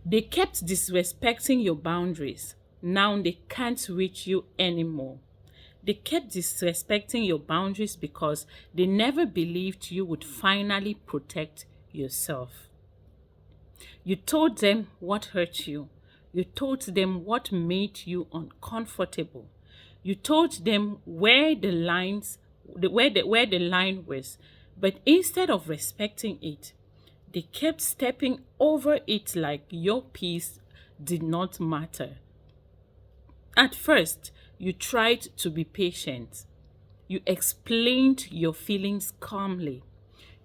They kept disrespecting your boundaries. Now they can't reach you anymore. They kept disrespecting your boundaries because they never believed you would finally protect yourself. You told them what hurt you. You told them what made you uncomfortable. You told them where the line was. But instead of respecting it, they kept stepping over it like your peace did not matter. At first, you tried to be patient. You explained your feelings calmly.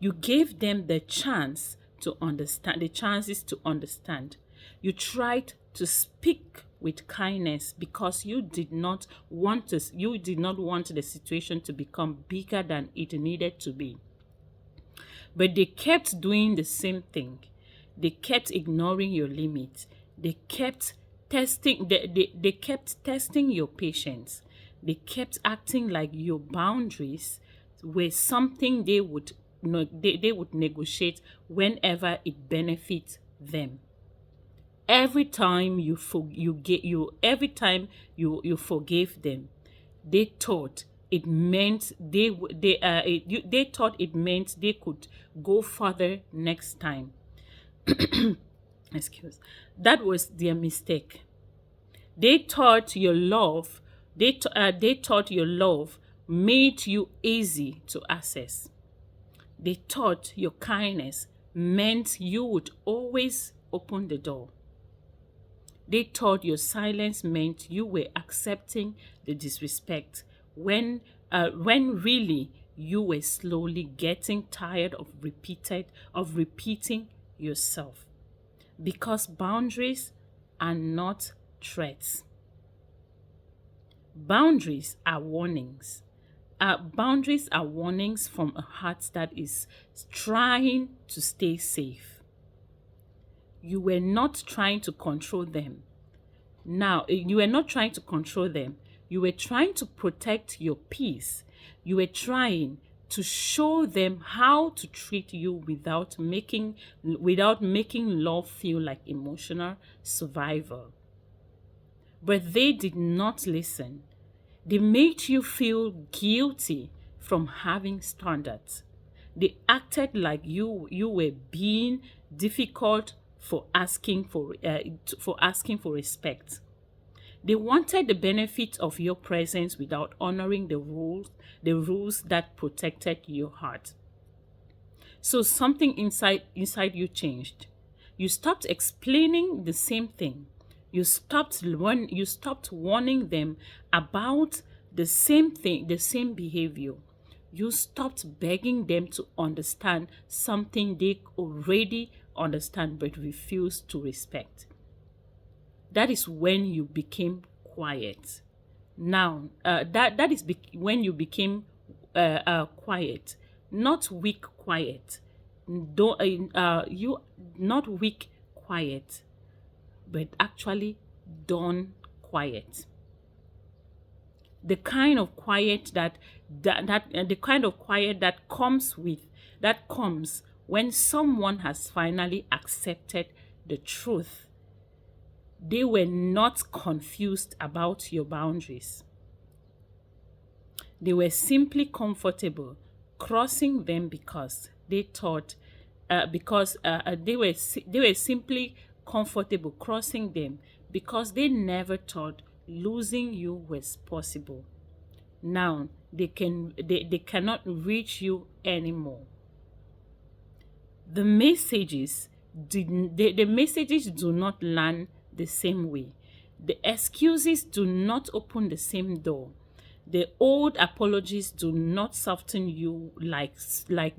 You gave them the chances to understand. You tried to speak with kindness because you did not want the situation to become bigger than it needed to be. But they kept doing the same thing. They kept ignoring your limits. They kept testing your patience. They kept acting like your boundaries were something they would negotiate whenever it benefits them. Every time you forgave them, they thought it meant they thought it meant they could go further next time. Excuse. That was their mistake. They thought your love they thought your love made you easy to access. They thought your kindness meant you would always open the door. They thought your silence meant you were accepting the disrespect when really you were slowly getting tired of repeating yourself. Because boundaries are not threats. Boundaries are warnings. Boundaries are warnings from a heart that is trying to stay safe. You were not trying to control them. You were not trying to control them. You were trying to protect your peace. You were trying to show them how to treat you without making love feel like emotional survival. But they did not listen. They made you feel guilty from having standards. They acted like you were being difficult for asking for respect. They wanted the benefit of your presence without honoring the rules that protected your heart. So something inside you changed. You stopped explaining the same thing. You stopped warning them about the same thing, the same behavior. You stopped begging them to understand something they already understand but refuse to respect. That is when you became quiet. When you became quiet, not weak quiet. Don't you Not weak quiet, but actually done quiet. The kind of quiet the kind of quiet that comes when someone has finally accepted the truth. They were not confused about your boundaries. They were simply comfortable crossing them they were simply comfortable crossing them because they never thought losing you was possible. Now they cannot reach you anymore. The messages do not land the same way. The excuses do not open the same door. The old apologies do not soften you like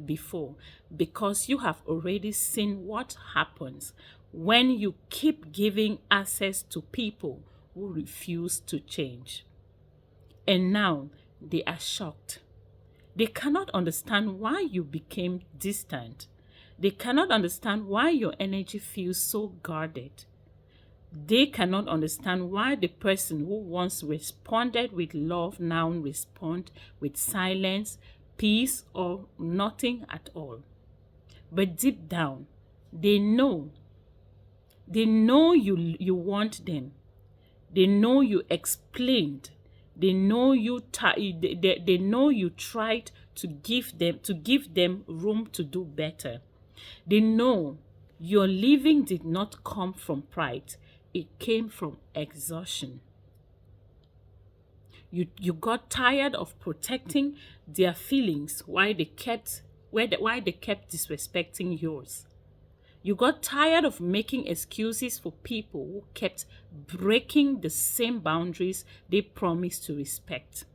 before because you have already seen what happens when you keep giving access to people who refuse to change. And now they are shocked. They cannot understand why you became distant. They cannot understand why your energy feels so guarded. They cannot understand why the person who once responded with love now respond with silence, peace, or nothing at all. But deep down, they know They know you want them. They know you explained. They know they know you tried to give them room to do better. They know your leaving did not come from pride. It came from exhaustion. You got tired of protecting their feelings while they kept disrespecting yours. You got tired of making excuses for people who kept breaking the same boundaries they promised to respect.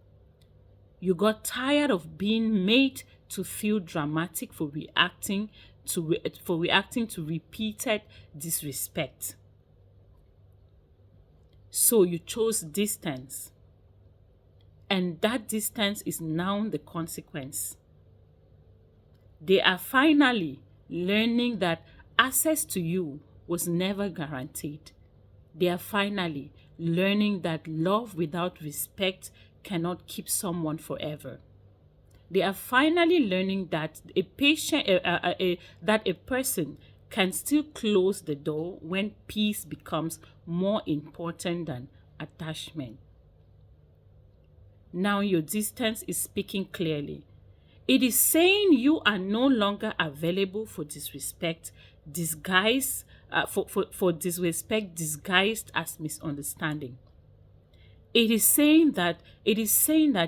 You got tired of being made to feel dramatic for reacting to repeated disrespect. So you chose distance. And that distance is now the consequence. They are finally learning that access to you was never guaranteed. They are finally learning that love without respect cannot keep someone forever. They are finally learning that that a person can still close the door when peace becomes more important than attachment. Now your distance is speaking clearly. It is saying you are no longer available for disrespect disguised for disrespect disguised as misunderstanding. It is saying that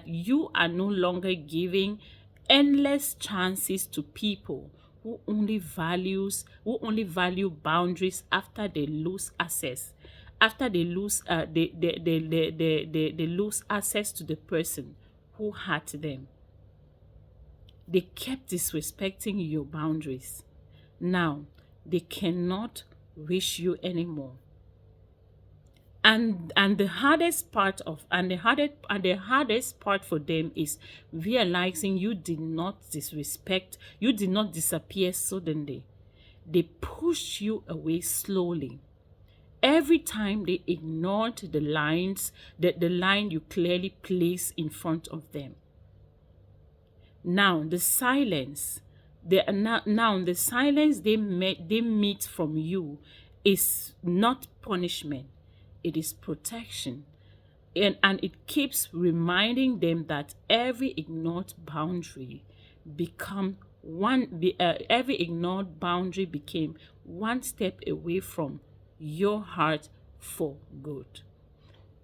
you are no longer giving endless chances to people who only value boundaries after they lose access, after they lose they lose access to the person who hurt them. They kept disrespecting your boundaries. Now they cannot reach you anymore. And the hardest part for them is realizing you did not disappear suddenly. They pushed you away slowly. Every time they ignored the line you clearly placed in front of them. Now the silence they meet from you is not punishment. It is protection. And it keeps reminding them that every ignored boundary became one step away from your heart for good.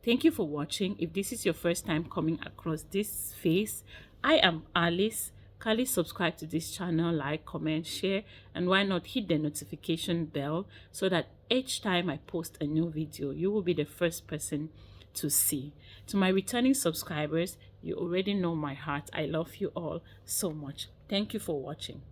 Thank you for watching. If this is your first time coming across this face, I am Alice. Kindly subscribe to this channel, like, comment, share, and why not hit the notification bell so that each time I post a new video, you will be the first person to see. To my returning subscribers, you already know my heart. I love you all so much. Thank you for watching.